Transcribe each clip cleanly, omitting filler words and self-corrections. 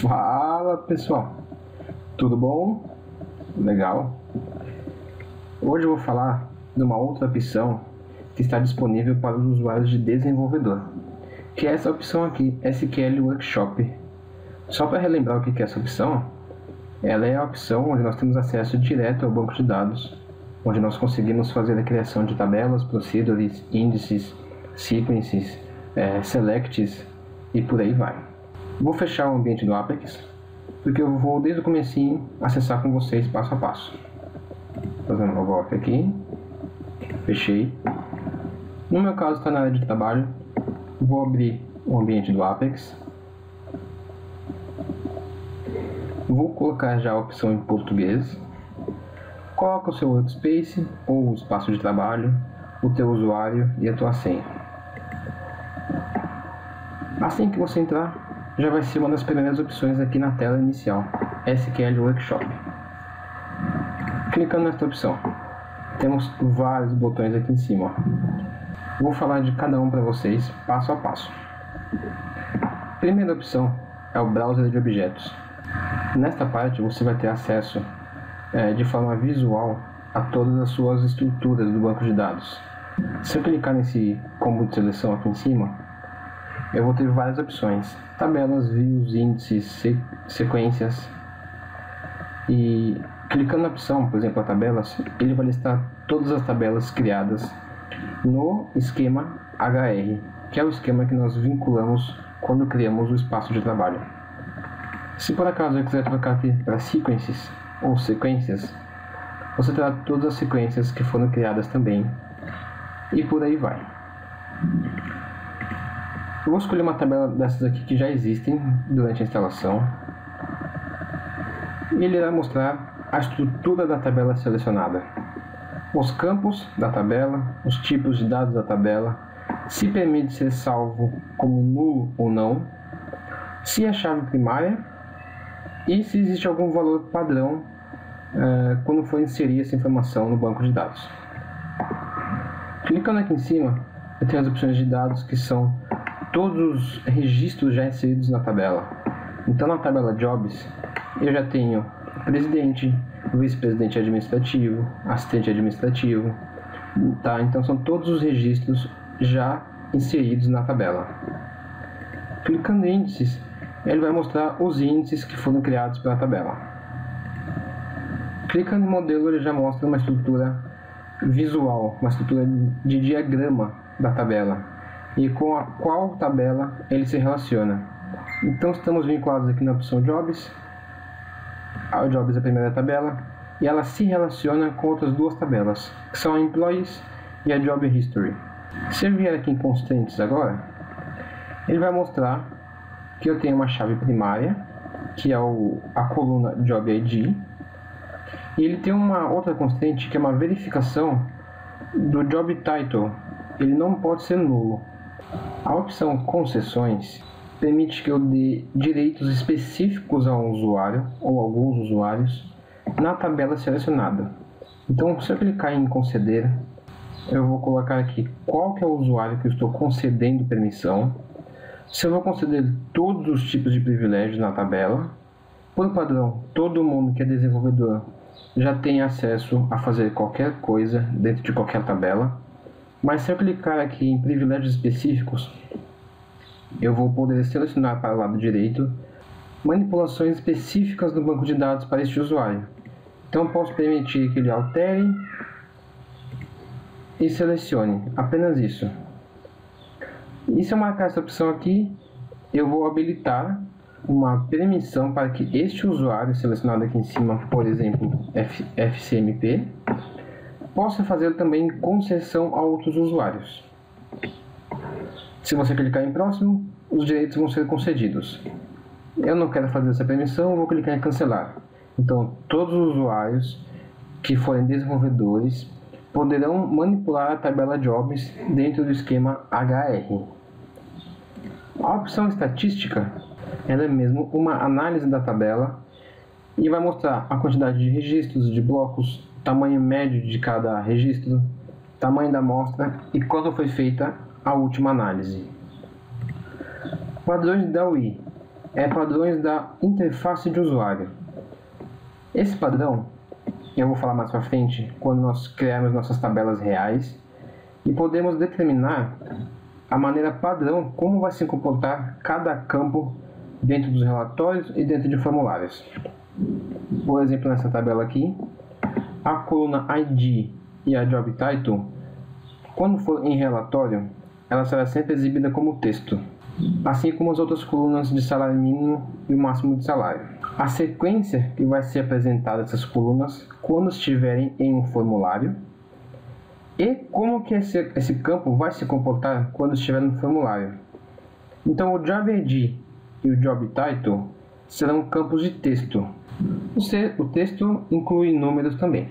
Fala pessoal, tudo bom? Legal. Hoje eu vou falar de uma outra opção que está disponível para os usuários de desenvolvedor, que é essa opção aqui, SQL Workshop. Só para relembrar o que é essa opção, ela é a opção onde nós temos acesso direto ao banco de dados, onde nós conseguimos fazer a criação de tabelas, procedures, índices, sequences, selects e por aí vai. Vou fechar o ambiente do Apex, porque eu vou desde o comecinho acessar com vocês passo a passo. Fazendo uma volta aqui, fechei. No meu caso está na área de trabalho, vou abrir o ambiente do Apex. Vou colocar já a opção em português. Coloca o seu workspace ou o espaço de trabalho, o teu usuário e a tua senha. Assim que você entrar, já vai ser uma das primeiras opções aqui na tela inicial, SQL Workshop. Clicando nesta opção, temos vários botões aqui em cima. Vou falar de cada um para vocês, passo a passo. Primeira opção é o browser de objetos. Nesta parte você vai ter acesso de forma visual a todas as suas estruturas do banco de dados. Se eu clicar nesse combo de seleção aqui em cima, eu vou ter várias opções: tabelas, views, índices, sequências. E clicando na opção, por exemplo, a tabelas, ele vai listar todas as tabelas criadas no esquema HR, que é o esquema que nós vinculamos quando criamos o espaço de trabalho. Se por acaso eu quiser trocar aqui para sequences ou sequências, você terá todas as sequências que foram criadas também, e por aí vai. Eu vou escolher uma tabela dessas aqui que já existem durante a instalação. E ele vai mostrar a estrutura da tabela selecionada, os campos da tabela, os tipos de dados da tabela, se permite ser salvo como nulo ou não, se é chave primária e se existe algum valor padrão quando for inserir essa informação no banco de dados. Clicando aqui em cima, eu tenho as opções de dados que são todos os registros já inseridos na tabela. Então na tabela Jobs eu já tenho presidente, vice-presidente administrativo, assistente administrativo, tá? Então são todos os registros já inseridos na tabela. Clicando em índices, ele vai mostrar os índices que foram criados pela tabela. Clicando em modelo, ele já mostra uma estrutura visual, uma estrutura de diagrama da tabela e com a qual tabela ele se relaciona. Então estamos vinculados aqui na opção Jobs. A Jobs é a primeira tabela e ela se relaciona com outras duas tabelas, que são a Employees e a Job History. Se eu vier aqui em Constraints agora, ele vai mostrar que eu tenho uma chave primária, que é a coluna Job ID, e ele tem uma outra constraint que é uma verificação do Job Title. Ele não pode ser nulo. A opção concessões permite que eu dê direitos específicos a um usuário ou alguns usuários na tabela selecionada. Então, se eu clicar em conceder, eu vou colocar aqui qual que é o usuário que eu estou concedendo permissão, se eu vou conceder todos os tipos de privilégios na tabela. Por padrão, todo mundo que é desenvolvedor já tem acesso a fazer qualquer coisa dentro de qualquer tabela. Mas se eu clicar aqui em privilégios específicos, eu vou poder selecionar para o lado direito manipulações específicas no banco de dados para este usuário. Então posso permitir que ele altere e selecione apenas isso. E se eu marcar essa opção aqui, eu vou habilitar uma permissão para que este usuário selecionado aqui em cima, por exemplo, FCMP, possa fazer também concessão a outros usuários. Se você clicar em próximo, os direitos vão ser concedidos. Eu não quero fazer essa permissão, vou clicar em cancelar. Então, todos os usuários que forem desenvolvedores poderão manipular a tabela Jobs dentro do esquema HR. A opção estatística, ela é mesmo uma análise da tabela e vai mostrar a quantidade de registros, de blocos, tamanho médio de cada registro, tamanho da amostra e quando foi feita a última análise. Padrões da UI. é padrões da interface de usuário. Esse padrão eu vou falar mais para frente quando nós criarmos nossas tabelas reais e podemos determinar a maneira padrão como vai se comportar cada campo dentro dos relatórios e dentro de formulários. Por exemplo, nessa tabela aqui, a coluna ID e a Job Title, quando for em relatório, ela será sempre exibida como texto, assim como as outras colunas de salário mínimo e o máximo de salário. A sequência que vai ser apresentada essas colunas quando estiverem em um formulário e como que esse campo vai se comportar quando estiver no formulário. Então, o Job ID e o Job Title serão campos de texto. O texto inclui números também.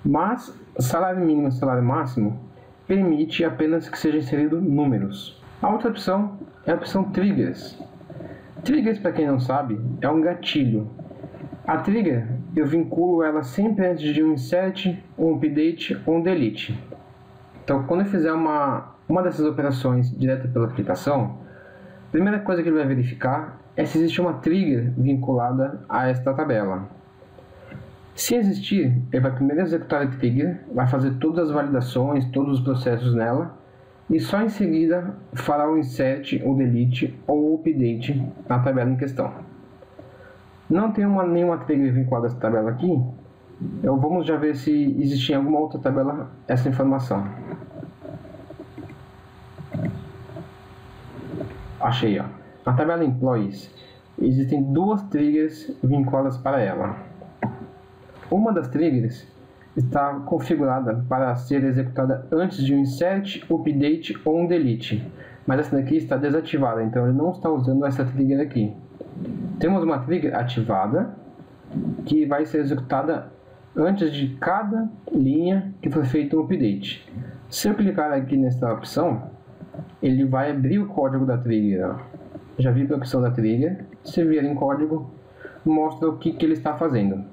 Mas salário mínimo e salário máximo permite apenas que seja inserido números. A outra opção é a opção Triggers. Triggers, para quem não sabe, é um gatilho. A trigger, eu vinculo ela sempre antes de um insert, um update ou um delete. Então, quando eu fizer uma dessas operações direta pela aplicação, a primeira coisa que ele vai verificar é se existe uma trigger vinculada a esta tabela. Se existir, ele vai primeiro executar a trigger, vai fazer todas as validações, todos os processos nela, e só em seguida fará o insert, o delete ou o update na tabela em questão. Não tem nenhuma trigger vinculada a essa tabela aqui, então vamos já ver se existe em alguma outra tabela essa informação. Achei, ó. Na tabela Employees existem duas triggers vinculadas para ela. Uma das triggers está configurada para ser executada antes de um insert, update ou um delete, mas essa daqui está desativada, então ele não está usando essa trigger aqui. Temos uma trigger ativada que vai ser executada antes de cada linha que foi feito um update. Se eu clicar aqui nessa opção, ele vai abrir o código da trigger. Ó. Já vi a opção da trigger. Se vier em código, mostra o que ele está fazendo.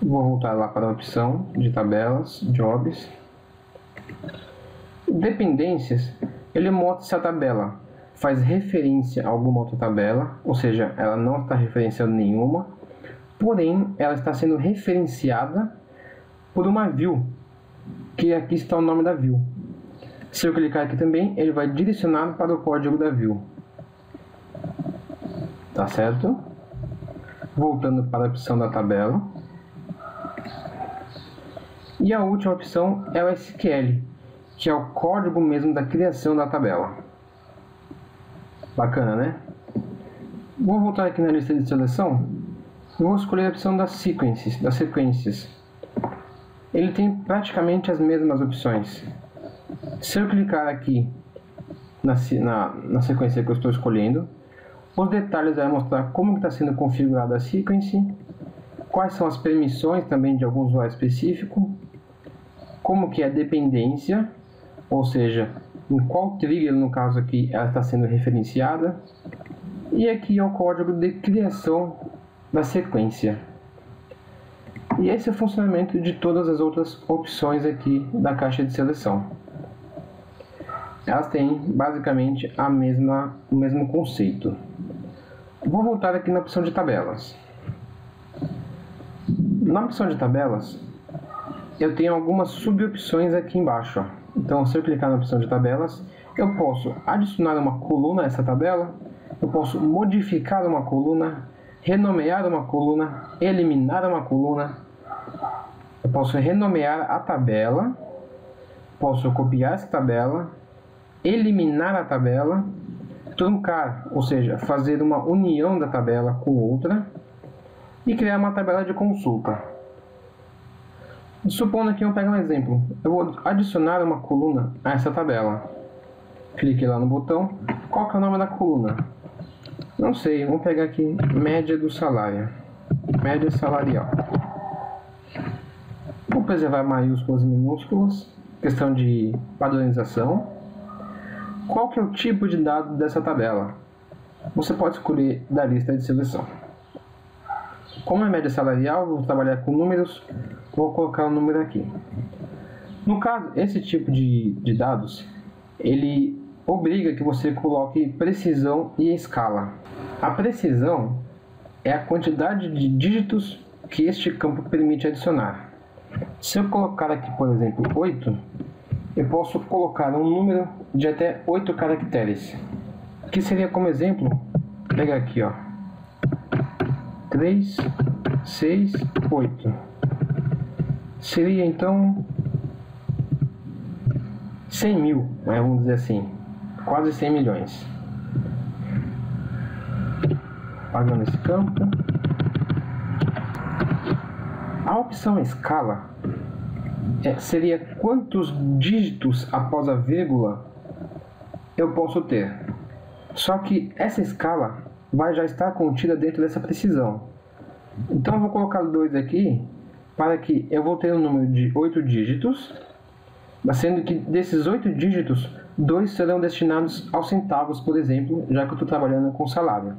Vou voltar lá para a opção de tabelas, jobs. Dependências, ele mostra se a tabela faz referência a alguma outra tabela, ou seja, ela não está referenciando nenhuma, porém ela está sendo referenciada por uma view, que aqui está o nome da view. Se eu clicar aqui também, ele vai direcionar para o código da view. Tá certo? Voltando para a opção da tabela. E a última opção é o SQL, que é o código mesmo da criação da tabela. Bacana, né? Vou voltar aqui na lista de seleção e vou escolher a opção das sequências. Ele tem praticamente as mesmas opções. Se eu clicar aqui na sequência que eu estou escolhendo, os detalhes vai mostrar como está sendo configurada a sequence, quais são as permissões também de algum usuário específico, como que é a dependência, ou seja, em qual trigger, no caso aqui, ela está sendo referenciada, e aqui é o código de criação da sequência. E esse é o funcionamento de todas as outras opções aqui da caixa de seleção. Elas têm basicamente o mesmo conceito. Vou voltar aqui na opção de tabelas. Na opção de tabelas, eu tenho algumas subopções aqui embaixo. Ó. Então, se eu clicar na opção de tabelas, eu posso adicionar uma coluna a essa tabela, eu posso modificar uma coluna, renomear uma coluna, eliminar uma coluna, eu posso renomear a tabela, posso copiar essa tabela, eliminar a tabela, truncar, ou seja, fazer uma união da tabela com outra e criar uma tabela de consulta. Supondo que eu pegue um exemplo, eu vou adicionar uma coluna a essa tabela. Clique lá no botão, qual que é o nome da coluna? Não sei, vamos pegar aqui média do salário, média salarial. Vou preservar maiúsculas e minúsculas, questão de padronização. Qual que é o tipo de dado dessa tabela? Você pode escolher da lista de seleção. Como é média salarial, vou trabalhar com números, vou colocar o número aqui. No caso, esse tipo de dados, ele obriga que você coloque precisão e escala. A precisão é a quantidade de dígitos que este campo permite adicionar. Se eu colocar aqui, por exemplo, 8, eu posso colocar um número de até 8 caracteres, que seria, como exemplo, pegar aqui, ó, 3, 6, 8. Seria então 100 mil, né, vamos dizer assim, quase 100 milhões. Apagando esse campo. A opção escala seria quantos dígitos após a vírgula eu posso ter. Só que essa escala vai já estar contida dentro dessa precisão. Então eu vou colocar 2 aqui, para que eu vou ter um número de 8 dígitos, sendo que desses 8 dígitos, 2 serão destinados aos centavos, por exemplo, já que eu estou trabalhando com salário.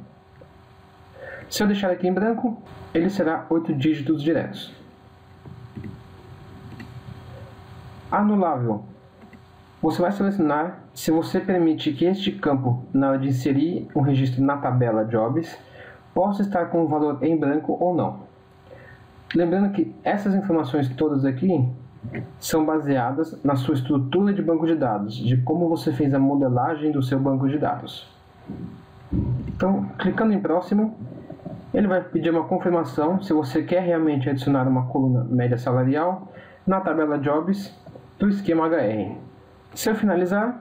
Se eu deixar aqui em branco, ele será 8 dígitos diretos. Anulável. Você vai selecionar se você permite que este campo, na hora de inserir um registro na tabela Jobs, possa estar com o valor em branco ou não. Lembrando que essas informações todas aqui são baseadas na sua estrutura de banco de dados, de como você fez a modelagem do seu banco de dados. Então, clicando em próximo, ele vai pedir uma confirmação se você quer realmente adicionar uma coluna média salarial na tabela Jobs do esquema HR. Se eu finalizar,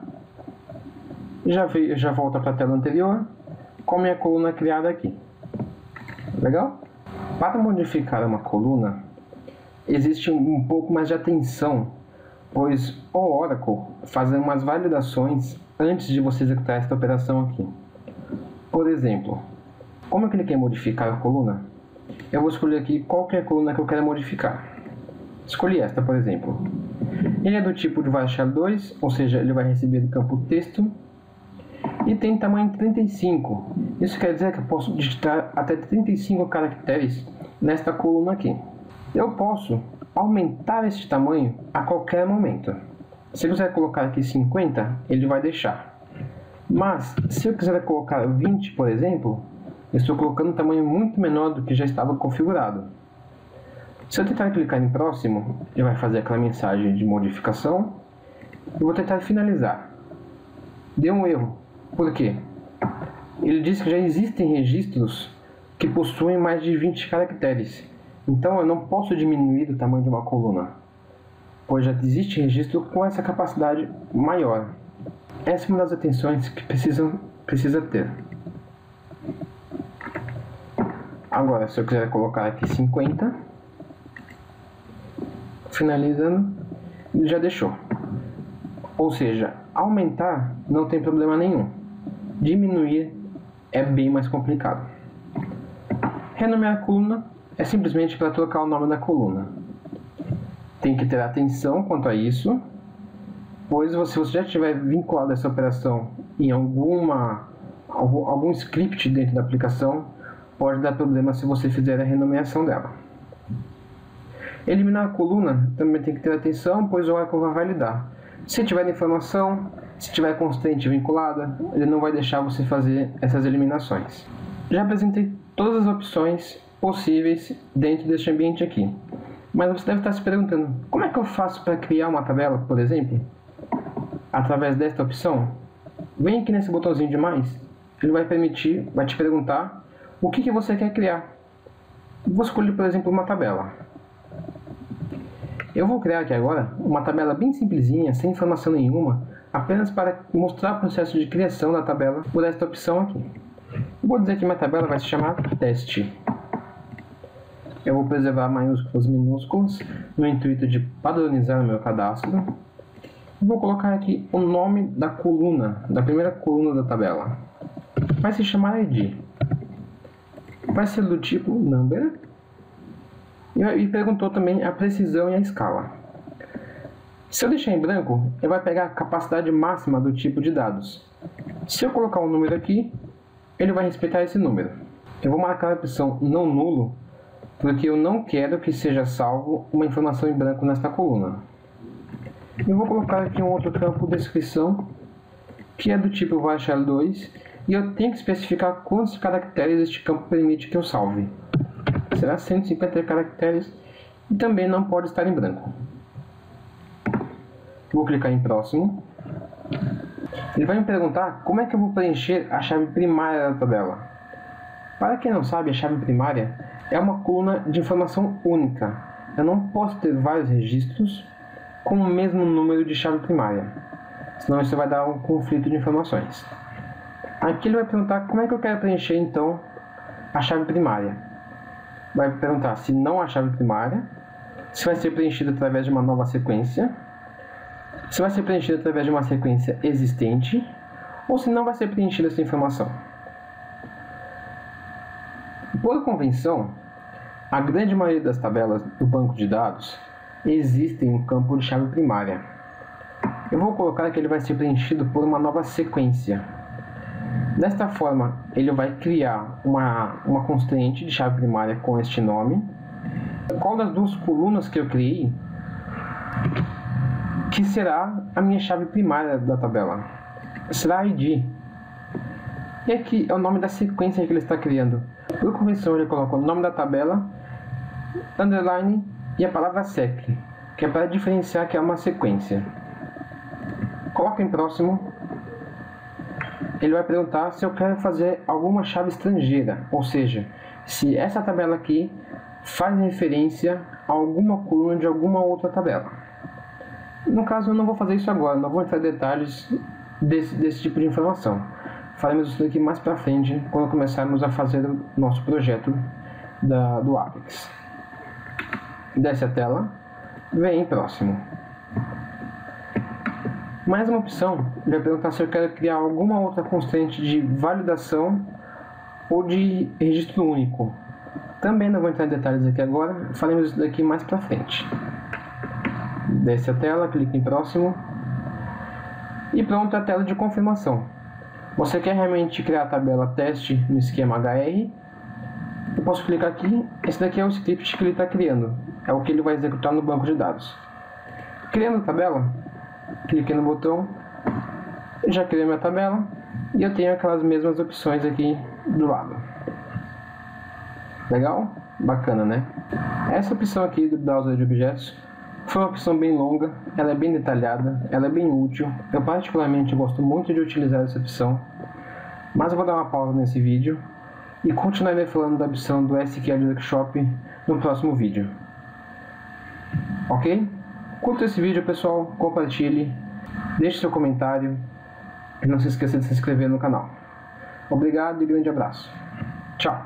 já volta para a tela anterior com a minha coluna criada aqui. Legal? Para modificar uma coluna, existe um pouco mais de atenção, pois o Oracle faz umas validações antes de você executar esta operação aqui. Por exemplo, como eu cliquei em modificar a coluna, eu vou escolher aqui qual que é a coluna que eu quero modificar. Escolhi esta, por exemplo. Ele é do tipo de varchar 2, ou seja, ele vai receber do campo texto, e tem tamanho 35. Isso quer dizer que eu posso digitar até 35 caracteres nesta coluna aqui. Eu posso aumentar este tamanho a qualquer momento. Se eu quiser colocar aqui 50, ele vai deixar. Mas, se eu quiser colocar 20, por exemplo, eu estou colocando um tamanho muito menor do que já estava configurado. Se eu tentar clicar em próximo, ele vai fazer aquela mensagem de modificação. Eu vou tentar finalizar. Deu um erro. Por quê? Ele diz que já existem registros que possuem mais de 20 caracteres. Então eu não posso diminuir o tamanho de uma coluna, pois já existe registro com essa capacidade maior. Essa é uma das atenções que precisa ter. Agora, se eu quiser colocar aqui 50, finalizando, ele já deixou. Ou seja, aumentar não tem problema nenhum. Diminuir é bem mais complicado. Renomear a coluna é simplesmente para trocar o nome da coluna. Tem que ter atenção quanto a isso, pois se você já tiver vinculado essa operação em algum script dentro da aplicação, pode dar problema se você fizer a renomeação dela. Eliminar a coluna também tem que ter atenção, pois o Oracle vai validar. Se tiver informação, se tiver constante vinculada, ele não vai deixar você fazer essas eliminações. Já apresentei todas as opções possíveis dentro deste ambiente aqui. Mas você deve estar se perguntando, como é que eu faço para criar uma tabela, por exemplo? Através desta opção, vem aqui nesse botãozinho de mais, ele vai te perguntar o que você quer criar. Vou escolher, por exemplo, uma tabela. Eu vou criar aqui agora uma tabela bem simplesinha, sem informação nenhuma, apenas para mostrar o processo de criação da tabela por esta opção aqui. Eu vou dizer que minha tabela vai se chamar teste. Eu vou preservar maiúsculas e minúsculas no intuito de padronizar o meu cadastro. Vou colocar aqui o nome da coluna, da primeira coluna da tabela. Vai se chamar ID. Vai ser do tipo number. E perguntou também a precisão e a escala. Se eu deixar em branco, ele vai pegar a capacidade máxima do tipo de dados. Se eu colocar um número aqui, ele vai respeitar esse número. Eu vou marcar a opção não nulo, porque eu não quero que seja salvo uma informação em branco nesta coluna. Eu vou colocar aqui um outro campo descrição, que é do tipo varchar 2, e eu tenho que especificar quantos caracteres este campo permite que eu salve. Será 150 caracteres e também não pode estar em branco. Vou clicar em próximo. Ele vai me perguntar como é que eu vou preencher a chave primária da tabela. Para quem não sabe, a chave primária é uma coluna de informação única. Eu não posso ter vários registros com o mesmo número de chave primária, senão isso vai dar um conflito de informações. Aqui ele vai perguntar como é que eu quero preencher então a chave primária. Vai perguntar se não há chave primária, se vai ser preenchida através de uma nova sequência, se vai ser preenchida através de uma sequência existente, ou se não vai ser preenchida essa informação. Por convenção, a grande maioria das tabelas do banco de dados existem um campo de chave primária. Eu vou colocar que ele vai ser preenchido por uma nova sequência. Desta forma, ele vai criar uma constraint de chave primária com este nome. Qual das duas colunas que eu criei que será a minha chave primária da tabela? Será ID. E aqui é o nome da sequência que ele está criando. Por convenção, ele coloca o nome da tabela, underline e a palavra sec, que é para diferenciar que é uma sequência. Coloca em próximo. Ele vai perguntar se eu quero fazer alguma chave estrangeira, ou seja, se essa tabela aqui faz referência a alguma coluna de alguma outra tabela. No caso, eu não vou fazer isso agora, não vou entrar em detalhes desse tipo de informação. Faremos isso daqui mais para frente, quando começarmos a fazer o nosso projeto do Apex. Desce a tela, vem em próximo. Mais uma opção, ele vai perguntar se eu quero criar alguma outra constante de validação ou de registro único. Também não vou entrar em detalhes aqui agora, faremos isso daqui mais para frente. Desce a tela, clique em próximo. E pronto, a tela de confirmação. Você quer realmente criar a tabela teste no esquema HR? Eu posso clicar aqui. Esse daqui é o script que ele está criando. É o que ele vai executar no banco de dados. Criando a tabela, cliquei no botão. Já criei minha tabela. E eu tenho aquelas mesmas opções aqui do lado. Legal? Bacana, né? Essa opção aqui do browser de objetos foi uma opção bem longa, ela é bem detalhada, ela é bem útil. Eu particularmente gosto muito de utilizar essa opção, mas eu vou dar uma pausa nesse vídeo e continuarei falando da opção do SQL Workshop no próximo vídeo. Ok? Curta esse vídeo, pessoal, compartilhe, deixe seu comentário e não se esqueça de se inscrever no canal. Obrigado e grande abraço. Tchau!